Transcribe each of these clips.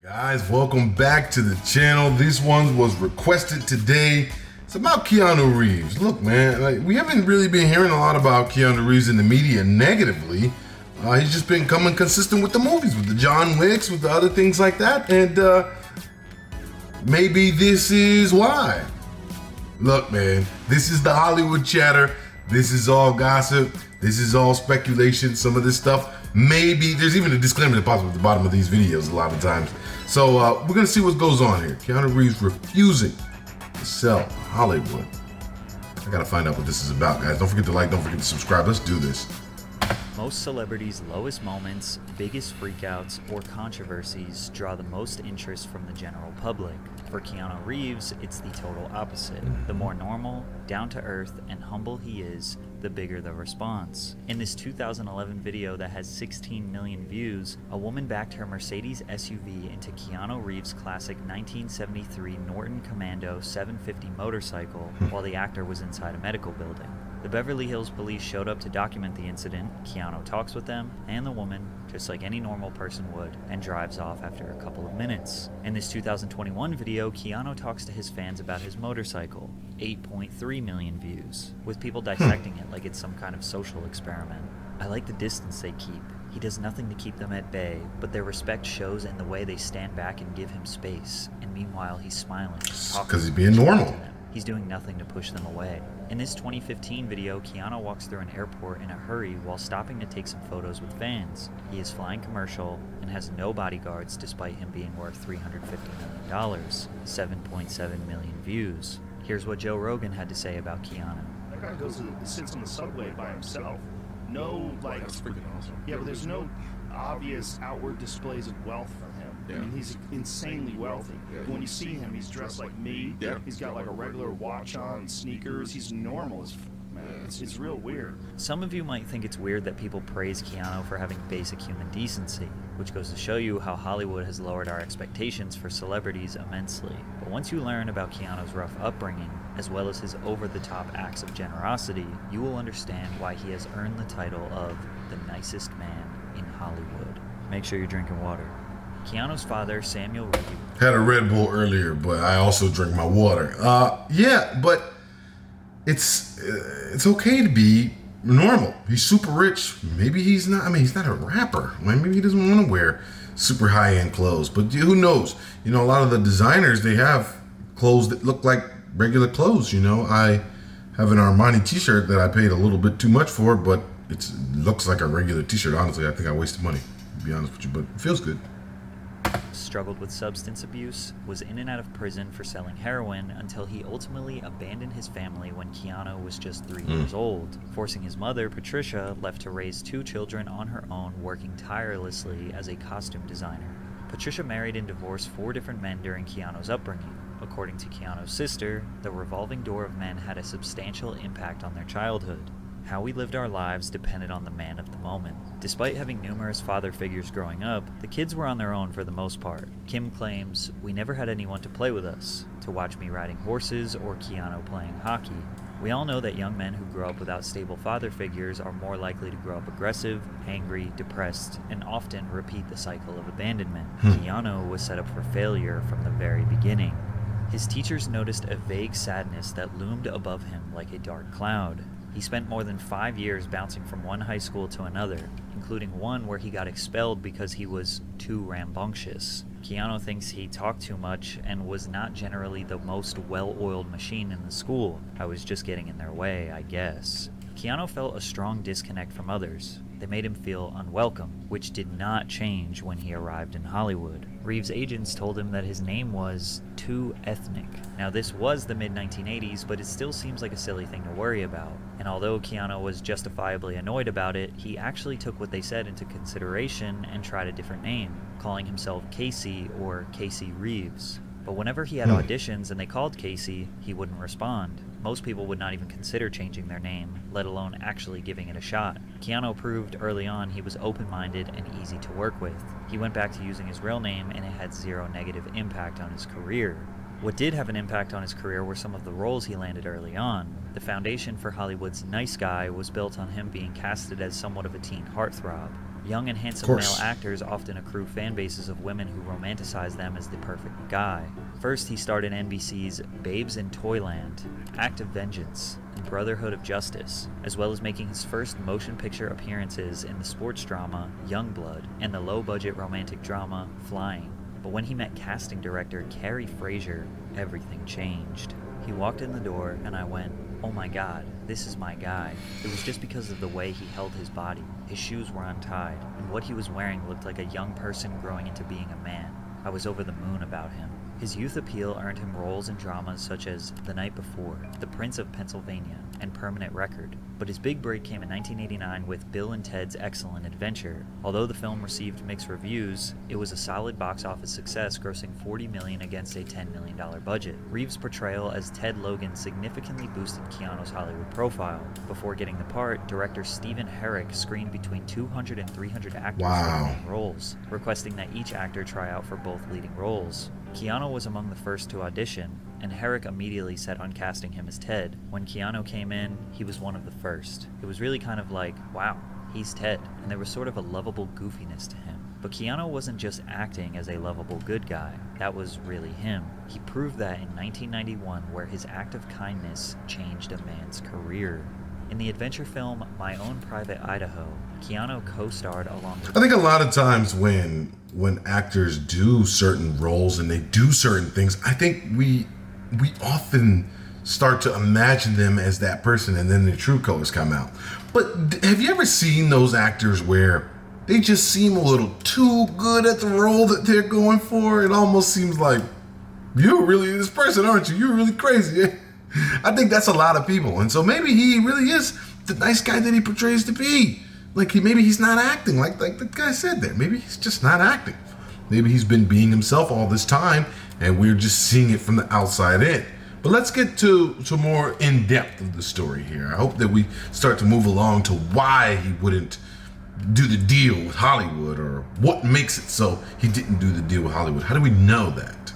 Guys, welcome back to the channel. This one was requested today. It's about Keanu Reeves. Look, man, we haven't really been hearing a lot about Keanu Reeves in the media negatively. He's just been coming consistent with the movies, with the John Wicks, with the other things like that, and maybe this is why. Look, man, this is the Hollywood chatter. This is all gossip. This is all speculation. Some of this stuff, maybe, there's even a disclaimer at the bottom of these videos a lot of times. So we're gonna see what goes on here. Keanu Reeves refusing to sell Hollywood. I gotta find out what this is about, guys. Don't forget to like, don't forget to subscribe. Let's do this. Most celebrities' lowest moments, biggest freakouts, or controversies draw the most interest from the general public. For Keanu Reeves, it's the total opposite. The more normal, down-to-earth, and humble he is, the bigger the response. In this 2011 video that has 16 million views, a woman backed her Mercedes SUV into Keanu Reeves' classic 1973 Norton Commando 750 motorcycle while the actor was inside a medical building. The Beverly Hills police showed up to document the incident. Keanu talks with them and the woman, just like any normal person would, and drives off after a couple of minutes. In this 2021 video, Keanu talks to his fans about his motorcycle, 8.3 million views, with people dissecting it like it's some kind of social experiment. I like the distance they keep. He does nothing to keep them at bay, but their respect shows in the way they stand back and give him space, and meanwhile he's smiling. Because he's being normal. He's doing nothing to push them away. In this 2015 video, Keanu walks through an airport in a hurry while stopping to take some photos with fans. He is flying commercial and has no bodyguards despite him being worth $350 million, 7.7 million views. Here's what Joe Rogan had to say about Keanu. That guy goes and sits on the subway by himself. No, like, that's freaking awesome. Yeah, but there's no obvious outward displays of wealth from him. Yeah. I mean, he's insanely wealthy. Yeah. When you see him, he's dressed like me. Yeah. He's got like a regular watch on, sneakers. He's normal as man. It's real weird. Some of you might think it's weird that people praise Keanu for having basic human decency, which goes to show you how Hollywood has lowered our expectations for celebrities immensely. But once you learn about Keanu's rough upbringing, as well as his over-the-top acts of generosity, you will understand why he has earned the title of the nicest man in Hollywood. Make sure you're drinking water. Keanu's father, Samuel Reeves, Had a Red Bull earlier, but I also drink my water. Yeah, but it's okay to be normal. He's super rich. Maybe he's not. I mean, he's not a rapper. Maybe he doesn't want to wear super high-end clothes. But who knows? You know, a lot of the designers, they have clothes that look like regular clothes. You know, I have an Armani T-shirt that I paid a little bit too much for, but it looks like a regular T-shirt. Honestly, I think I wasted money, to be honest with you. But it feels good. struggled with substance abuse, was in and out of prison for selling heroin until he ultimately abandoned his family when Keanu was just 3 years old, forcing his mother, Patricia, left to raise 2 children on her own, working tirelessly as a costume designer. Patricia married and divorced 4 different men during Keanu's upbringing. According to Keanu's sister, the revolving door of men had a substantial impact on their childhood. How we lived our lives depended on the man of the moment. Despite having numerous father figures growing up, the kids were on their own for the most part. Kim claims, "We never had anyone to play with us, to watch me riding horses or Keanu playing hockey." We all know that young men who grow up without stable father figures are more likely to grow up aggressive, angry, depressed, and often repeat the cycle of abandonment. Keanu was set up for failure from the very beginning. His teachers noticed a vague sadness that loomed above him like a dark cloud. He spent more than 5 years bouncing from one high school to another, including one where he got expelled because he was too rambunctious. Keanu thinks he talked too much and was not generally the most well-oiled machine in the school. I was just getting in their way, I guess. Keanu felt a strong disconnect from others. They made him feel unwelcome, which did not change when he arrived in Hollywood. Reeves' agents told him that his name was too ethnic. Now this was the mid-1980s, but it still seems like a silly thing to worry about. And although Keanu was justifiably annoyed about it, he actually took what they said into consideration and tried a different name, calling himself Casey or Casey Reeves. But whenever he had auditions and they called Casey, he wouldn't respond. Most people would not even consider changing their name, let alone actually giving it a shot. Keanu proved early on he was open-minded and easy to work with. He went back to using his real name and it had zero negative impact on his career. What did have an impact on his career were some of the roles he landed early on. The foundation for Hollywood's nice guy was built on him being casted as somewhat of a teen heartthrob. Young and handsome male actors often accrue fan bases of women who romanticize them as the perfect guy. First, he starred in NBC's Babes in Toyland, Act of Vengeance, and Brotherhood of Justice, as well as making his first motion picture appearances in the sports drama Youngblood and the low-budget romantic drama Flying. But when he met casting director Carrie Fraser, everything changed. He walked in the door and I went, "Oh my god, this is my guy." It was just because of the way he held his body. His shoes were untied, and what he was wearing looked like a young person growing into being a man. I was over the moon about him. His youth appeal earned him roles in dramas such as The Night Before, The Prince of Pennsylvania, and Permanent Record. But his big break came in 1989 with Bill and Ted's Excellent Adventure. Although the film received mixed reviews, it was a solid box office success, grossing $40 million against a $10 million budget. Reeves' portrayal as Ted Logan significantly boosted Keanu's Hollywood profile. Before getting the part, director Stephen Herrick screened between 200 and 300 actors for main roles, requesting that each actor try out for both leading roles. Keanu was among the first to audition, and Herrick immediately set on casting him as Ted. When Keanu came in, he was one of the first. It was really kind of like, wow, he's Ted, and there was sort of a lovable goofiness to him. But Keanu wasn't just acting as a lovable good guy, that was really him. He proved that in 1991, where his act of kindness changed a man's career. In the adventure film My Own Private Idaho, Keanu co-starred along with... I think a lot of times when actors do certain roles and they do certain things, I think we often start to imagine them as that person, and then their true colors come out. But have you ever seen those actors where they just seem a little too good at the role that they're going for? It almost seems like, you're really this person, aren't you? You're really crazy. I think that's a lot of people. And so maybe he really is the nice guy that he portrays to be. Like maybe he's not acting like the guy said there. Maybe he's just not acting. Maybe he's been being himself all this time and we're just seeing it from the outside in. But let's get to more in-depth of the story here. I hope that we start to move along to why he wouldn't do the deal with Hollywood, or what makes it so he didn't do the deal with Hollywood. How do we know that?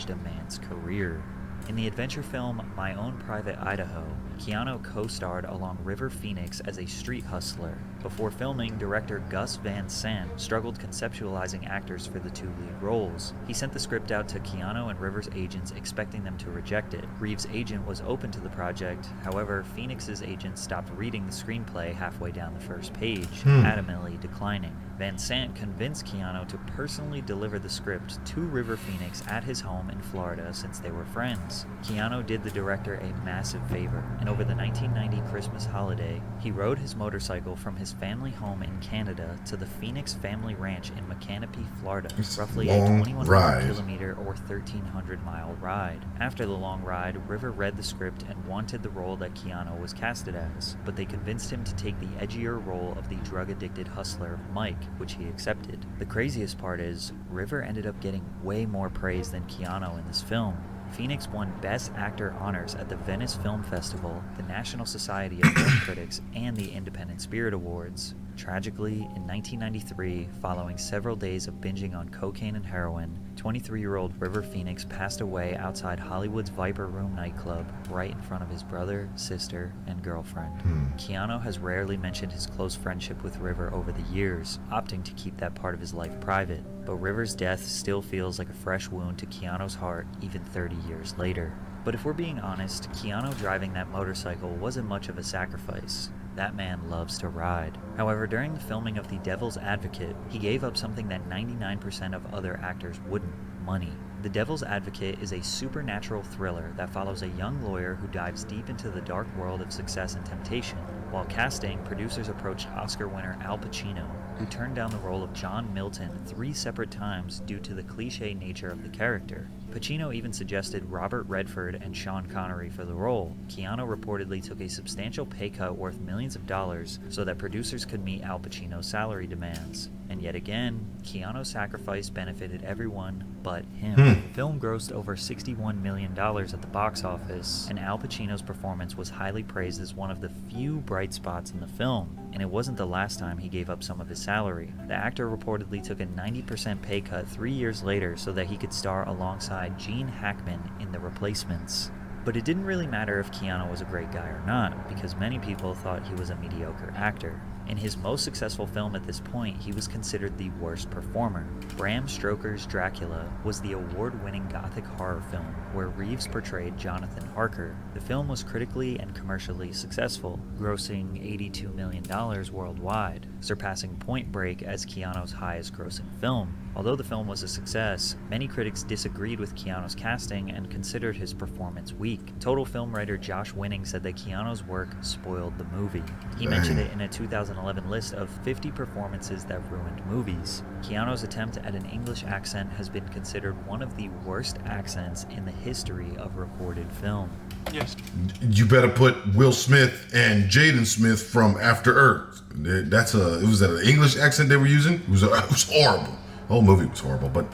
A man's career. In the adventure film My Own Private Idaho, Keanu co-starred along River Phoenix as a street hustler. Before filming, director Gus Van Sant struggled conceptualizing actors for the two lead roles. He sent the script out to Keanu and River's agents, expecting them to reject it. Reeves' agent was open to the project, however, Phoenix's agent stopped reading the screenplay halfway down the first page, adamantly declining. Van Sant convinced Keanu to personally deliver the script to River Phoenix at his home in Florida since they were friends. Keanu did the director a massive favor, and over the 1990 Christmas holiday, he rode his motorcycle from his family home in Canada to the Phoenix family ranch in Macanopy, Florida, roughly a 2,100-kilometer or 1,300-mile ride. After the long ride, River read the script and wanted the role that Keanu was casted as, but they convinced him to take the edgier role of the drug-addicted hustler Mike, which he accepted. The craziest part is, River ended up getting way more praise than Keanu in this film. Phoenix won Best Actor honors at the Venice Film Festival, the National Society of Film Critics, and the Independent Spirit Awards. Tragically, in 1993, following several days of binging on cocaine and heroin, 23-year-old River Phoenix passed away outside Hollywood's Viper Room nightclub, right in front of his brother, sister, and girlfriend. Keanu has rarely mentioned his close friendship with River over the years, opting to keep that part of his life private. But River's death still feels like a fresh wound to Keanu's heart even 30 years later. But if we're being honest, Keanu driving that motorcycle wasn't much of a sacrifice. That man loves to ride. However, during the filming of The Devil's Advocate, he gave up something that 99% of other actors wouldn't: money. The Devil's Advocate is a supernatural thriller that follows a young lawyer who dives deep into the dark world of success and temptation. While casting, producers approached Oscar winner Al Pacino, who turned down the role of John Milton 3 separate times due to the cliché nature of the character. Pacino even suggested Robert Redford and Sean Connery for the role. Keanu reportedly took a substantial pay cut worth millions of dollars so that producers could meet Al Pacino's salary demands. And yet again, Keanu's sacrifice benefited everyone but him. The film grossed over $61 million at the box office, and Al Pacino's performance was highly praised as one of the few bright spots in the film. And it wasn't the last time he gave up some of his salary. The actor reportedly took a 90% pay cut 3 years later so that he could star alongside Gene Hackman in The Replacements. But it didn't really matter if Keanu was a great guy or not, because many people thought he was a mediocre actor. In his most successful film at this point, he was considered the worst performer. Bram Stoker's Dracula was the award-winning gothic horror film where Reeves portrayed Jonathan Harker. The film was critically and commercially successful, grossing $82 million worldwide, surpassing Point Break as Keanu's highest-grossing film. Although the film was a success, many critics disagreed with Keanu's casting and considered his performance weak. Total film writer Josh Winning said that Keanu's work spoiled the movie. He mentioned it in a 2011 list of 50 performances that ruined movies. Keanu's attempt at an English accent has been considered one of the worst accents in the history of recorded film. Yes. You better put Will Smith and Jaden Smith from After Earth. It was an English accent they were using. It was horrible. The whole movie was horrible, but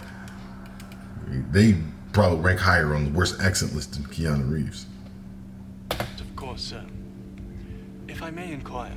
they probably rank higher on the worst accent list than Keanu Reeves. Of course, sir. If I may inquire,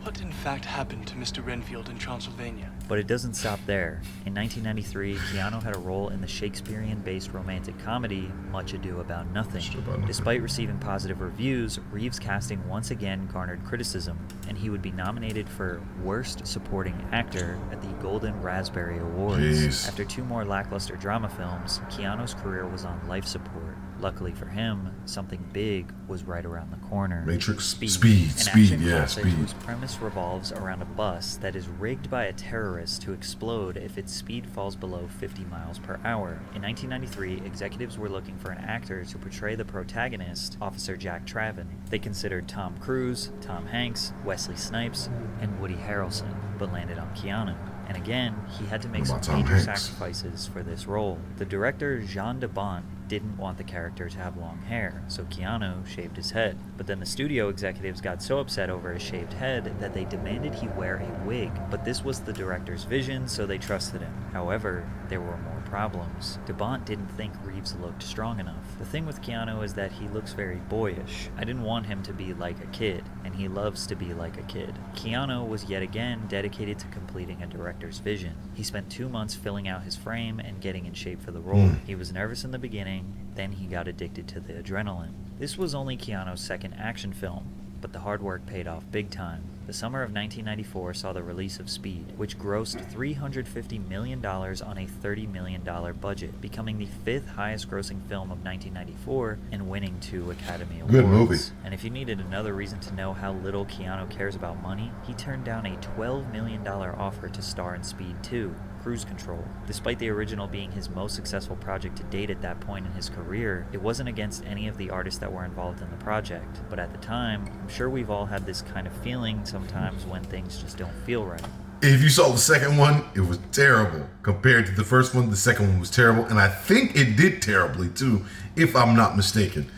what in fact happened to Mr. Renfield in Transylvania? But it doesn't stop there. In 1993, Keanu had a role in the Shakespearean-based romantic comedy Much Ado About Nothing. Despite receiving positive reviews, Reeves' casting once again garnered criticism, and he would be nominated for Worst Supporting Actor at the Golden Raspberry Awards. Jeez. After 2 more lackluster drama films, Keanu's career was on life support. Luckily for him, something big was right around the corner. Matrix? Speed, Speed, an action classic Speed. whose premise revolves around a bus that is rigged by a terrorist to explode if its speed falls below 50 miles per hour. In 1993, executives were looking for an actor to portray the protagonist, Officer Jack Traven. They considered Tom Cruise, Tom Hanks, Wesley Snipes, and Woody Harrelson, but landed on Keanu. And again, he had to make some major sacrifices for this role. The director, Jean de Bont, didn't want the character to have long hair, so Keanu shaved his head. But then the studio executives got so upset over his shaved head that they demanded he wear a wig. But this was the director's vision, so they trusted him. However, there were more problems. De Bont didn't think Reeves looked strong enough. The thing with Keanu is that he looks very boyish. I didn't want him to be like a kid, and he loves to be like a kid. Keanu was yet again dedicated to completing a director's vision. He spent 2 months filling out his frame and getting in shape for the role. He was nervous in the beginning, then he got addicted to the adrenaline. This was only Keanu's second action film, but the hard work paid off big time. The summer of 1994 saw the release of Speed, which grossed $350 million on a $30 million budget, becoming the 5th highest grossing film of 1994 and winning 2 Academy Awards. Good movie. And if you needed another reason to know how little Keanu cares about money, he turned down a $12 million offer to star in Speed 2, Cruise Control. Despite the original being his most successful project to date at that point in his career, it wasn't against any of the artists that were involved in the project. But at the time, I'm sure we've all had this kind of feeling sometimes when things just don't feel right. If you saw the second one, it was terrible. Compared to the first one, the second one was terrible. And I think it did terribly too, if I'm not mistaken.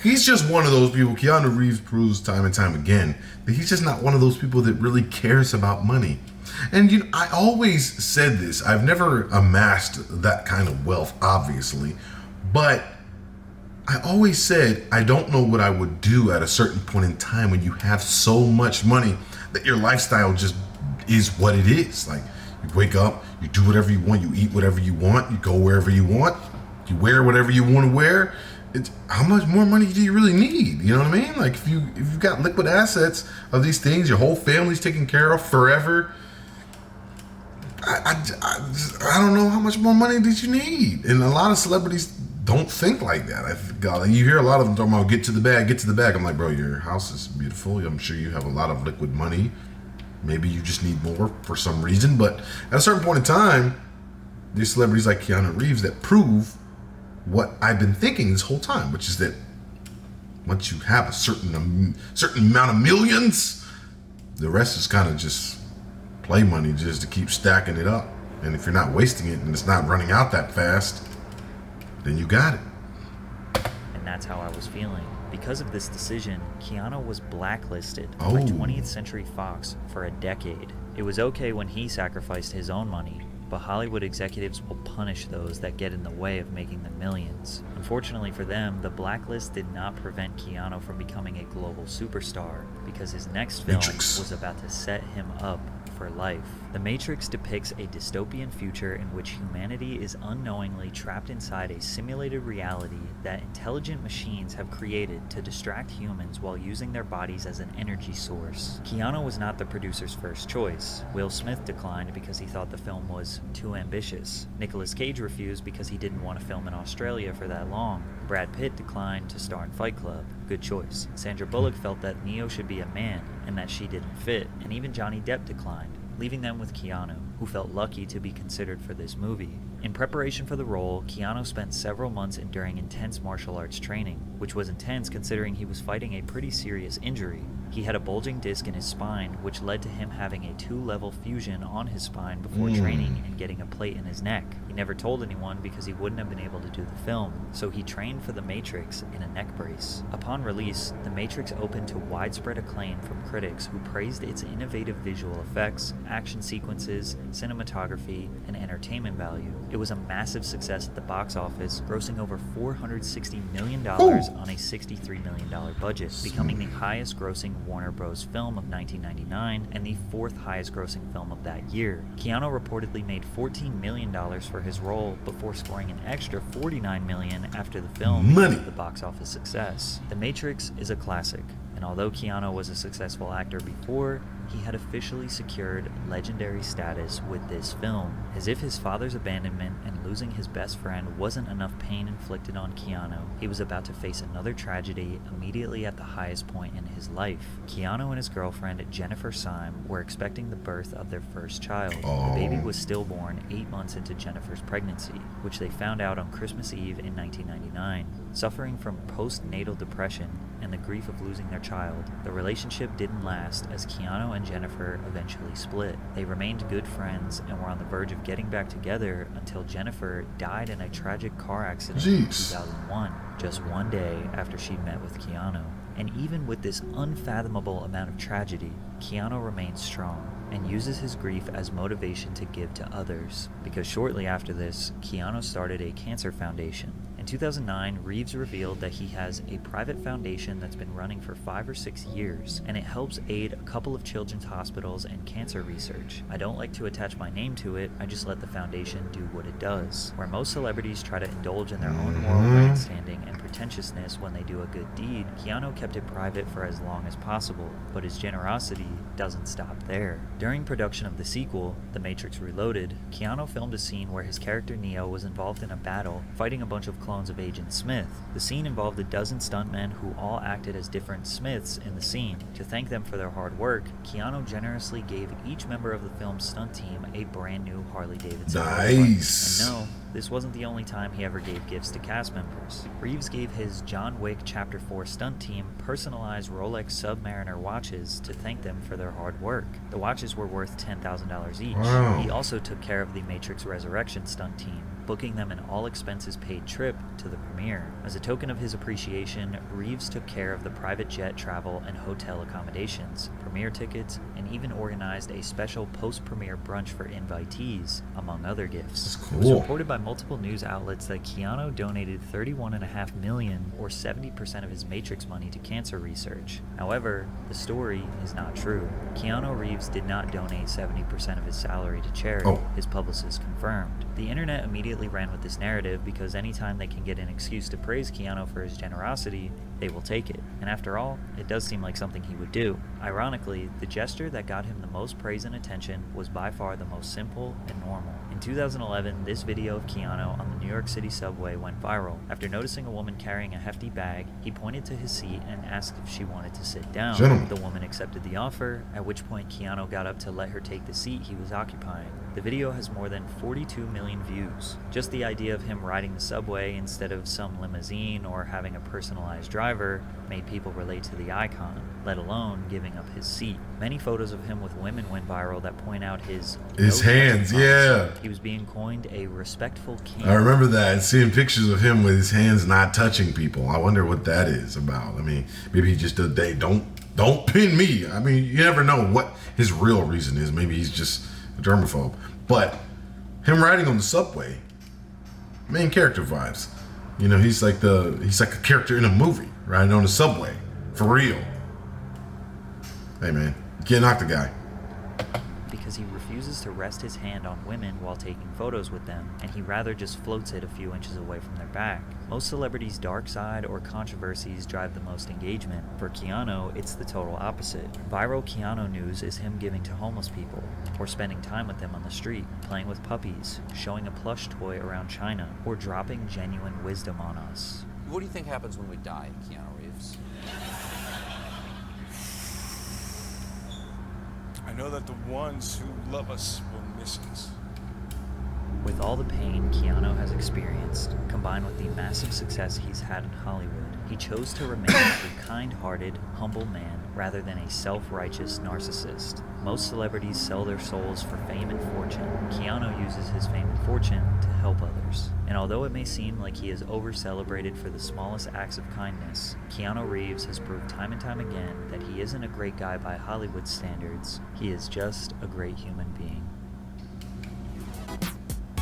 He's just one of those people, Keanu Reeves proves time and time again, that he's just not one of those people that really cares about money. And I always said this, I've never amassed that kind of wealth, obviously, but I always said I don't know what I would do at a certain point in time when you have so much money that your lifestyle just is what it is. Like, you wake up, you do whatever you want, you eat whatever you want, you go wherever you want, you wear whatever you want to wear. How much more money do you really need? You know what I mean? Like, if you've got liquid assets of these things, your whole family's taken care of forever. I don't know how much more money did you need. And a lot of celebrities don't think like that. You hear a lot of them talking about get to the bag, get to the bag. I'm like, bro, your house is beautiful. I'm sure you have a lot of liquid money. Maybe you just need more for some reason. But at a certain point in time, there's celebrities like Keanu Reeves that prove what I've been thinking this whole time, which is that once you have a certain amount of millions, the rest is kind of just play money just to keep stacking it up. And if you're not wasting it and it's not running out that fast, then you got it. And that's how I was feeling. Because of this decision, Keanu was blacklisted by Oh. 20th Century Fox for a decade. It was okay when he sacrificed his own money, but Hollywood executives will punish those that get in the way of making the millions. Unfortunately for them, the blacklist did not prevent Keanu from becoming a global superstar, because his next film Matrix. was about to set him up for life. The Matrix depicts a dystopian future in which humanity is unknowingly trapped inside a simulated reality that intelligent machines have created to distract humans while using their bodies as an energy source. Keanu was not the producer's first choice. Will Smith declined because he thought the film was too ambitious. Nicolas Cage refused because he didn't want to film in Australia for that long. Brad Pitt declined to star in Fight Club. Good choice. Sandra Bullock felt that Neo should be a man and that she didn't fit, and even Johnny Depp declined, leaving them with Keanu, who felt lucky to be considered for this movie. In preparation for the role, Keanu spent several months enduring intense martial arts training, which was intense considering he was fighting a pretty serious injury. He had a bulging disc in his spine, which led to him having a 2-level fusion on his spine before training and getting a plate in his neck. He never told anyone because he wouldn't have been able to do the film, so he trained for The Matrix in a neck brace. Upon release, The Matrix opened to widespread acclaim from critics who praised its innovative visual effects, action sequences, cinematography, and entertainment value. It was a massive success at the box office, grossing over $460 million on a $63 million budget, becoming the highest grossing Warner Bros. Film of 1999 and the 4th highest grossing film of that year. Keanu reportedly made $14 million for his role before scoring an extra $49 million after the film because of the box office success. The Matrix is a classic, and although Keanu was a successful actor before, he had officially secured legendary status with this film. As if his father's abandonment and losing his best friend wasn't enough pain inflicted on Keanu, he was about to face another tragedy immediately at the highest point in his life. Keanu and his girlfriend, Jennifer Syme, were expecting the birth of their first child. The baby was stillborn 8 months into Jennifer's pregnancy, which they found out on Christmas Eve in 1999. Suffering from postnatal depression and the grief of losing their child, the relationship didn't last as Keanu and Jennifer eventually split. They remained good friends and were on the verge of getting back together until Jennifer died in a tragic car accident in 2001, just one day after she'd met with Keanu. And even with this unfathomable amount of tragedy, Keanu remains strong and uses his grief as motivation to give to others, because shortly after this, Keanu started a cancer foundation. In 2009, Reeves revealed that he has a private foundation that's been running for 5 or 6 years, and it helps aid a couple of children's hospitals and cancer research. I don't like to attach my name to it, I just let the foundation do what it does. Where most celebrities try to indulge in their own moral grandstanding and pretentiousness when they do a good deed, Keanu kept it private for as long as possible, but his generosity doesn't stop there. During production of the sequel, The Matrix Reloaded, Keanu filmed a scene where his character Neo was involved in a battle, fighting a bunch of clones of Agent Smith. The scene involved a dozen stuntmen who all acted as different Smiths in the scene. To thank them for their hard work, Keanu generously gave each member of the film's stunt team a brand new Harley Davidson. Nice. And no, this wasn't the only time he ever gave gifts to cast members. Reeves gave his John Wick Chapter 4 stunt team personalized Rolex Submariner watches to thank them for their hard work. The watches were worth $10,000 each. Wow. He also took care of the Matrix Resurrection stunt team, booking them an all-expenses-paid trip to the premiere. As a token of his appreciation, Reeves took care of the private jet travel and hotel accommodations, premiere tickets, and even organized a special post-premiere brunch for invitees, among other gifts. That's It was cool. reported by multiple news outlets that Keanu donated $31.5 million, or 70% of his Matrix money, to cancer research. However, the story is not true. Keanu Reeves did not donate 70% of his salary to charity, his publicist confirmed. The internet immediately ran with this narrative because anytime they can get an excuse to praise Keanu for his generosity, they will take it. And after all, it does seem like something he would do. Ironically, the gesture that got him the most praise and attention was by far the most simple and normal. In 2011, this video of Keanu on the New York City subway went viral. After noticing a woman carrying a hefty bag, he pointed to his seat and asked if she wanted to sit down. Gentlemen. The woman accepted the offer, at which point Keanu got up to let her take the seat he was occupying. The video has more than 42 million views. Just the idea of him riding the subway instead of some limousine or having a personalized driver made people relate to the icon, let alone giving up his seat. Many photos of him with women went viral that point out his hands, yeah. He was being coined a respectful king. I remember that, and seeing pictures of him with his hands not touching people. I wonder what that is about. I mean, maybe he just does, don't pin me. I mean, you never know what his real reason is. Maybe he's just a germaphobe. But him riding on the subway, main character vibes. You know, he's like a character in a movie, riding on the subway, for real. Hey man, you can't knock the guy. Because because he refuses to rest his hand on women while taking photos with them, and he rather just floats it a few inches away from their back. Most celebrities' dark side or controversies drive the most engagement. For Keanu, it's the total opposite. Viral Keanu news is him giving to homeless people, or spending time with them on the street, playing with puppies, showing a plush toy around China, or dropping genuine wisdom on us. What do you think happens when we die, Keanu Reeves? I know that the ones who love us will miss us. With all the pain Keanu has experienced, combined with the massive success he's had in Hollywood, he chose to remain a kind-hearted, humble man rather than a self-righteous narcissist. Most celebrities sell their souls for fame and fortune. Keanu uses his fame and fortune to help others. And although it may seem like he is over-celebrated for the smallest acts of kindness, Keanu Reeves has proved time and time again that he isn't a great guy by Hollywood standards. He is just a great human being.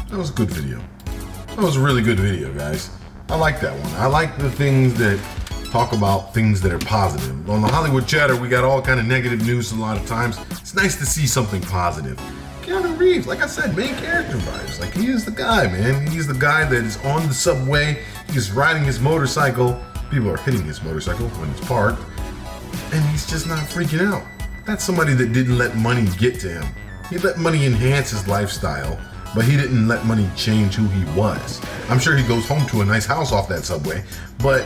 That was a good video. That was a really good video, guys. I like that one. I like the things that talk about things that are positive. On the Hollywood Chatter, we got all kind of negative news a lot of times. It's nice to see something positive. Keanu Reeves, like I said, main character vibes. Like, he is the guy, man. He's the guy that is on the subway. He's riding his motorcycle. People are hitting his motorcycle when it's parked. And he's just not freaking out. That's somebody that didn't let money get to him. He let money enhance his lifestyle, but he didn't let money change who he was. I'm sure he goes home to a nice house off that subway, but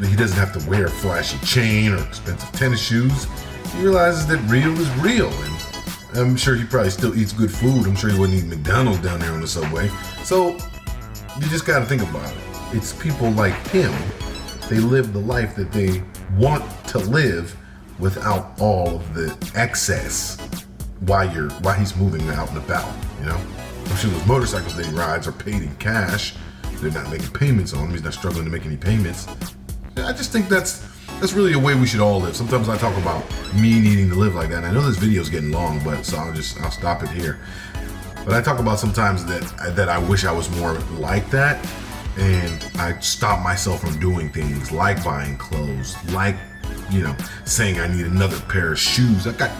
he doesn't have to wear a flashy chain or expensive tennis shoes. He realizes that real is real, and I'm sure he probably still eats good food. I'm sure he wouldn't eat McDonald's down there on the subway. So you just gotta think about it. It's people like him. They live the life that they want to live without all of the excess while he's moving out and about, you know? I'm sure those motorcycles that he rides are paid in cash. They're not making payments on them. He's not struggling to make any payments. I just think that's really a way we should all live. Sometimes I talk about me needing to live like that. And I know this video's getting long, but so I'll stop it here. But I talk about sometimes that I wish I was more like that, and I stop myself from doing things like buying clothes, like, you know, saying I need another pair of shoes. I got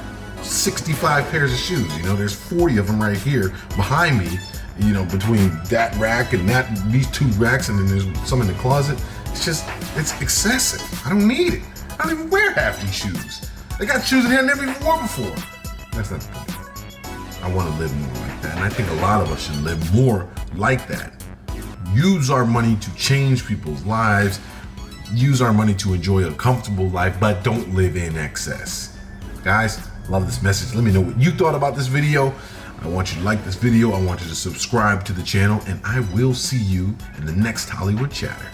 65 pairs of shoes, you know, there's 40 of them right here behind me, you know, between that rack and these two racks, and then there's some in the closet. It's excessive. I don't need it. I don't even wear half these shoes. They got shoes in here I never even wore before. That's not the point. I want to live more like that, and I think a lot of us should live more like that. Use our money to change people's lives. Use our money to enjoy a comfortable life, but don't live in excess. Guys, love this message. Let me know what you thought about this video. I want you to like this video. I want you to subscribe to the channel, and I will see you in the next Hollywood Chatter.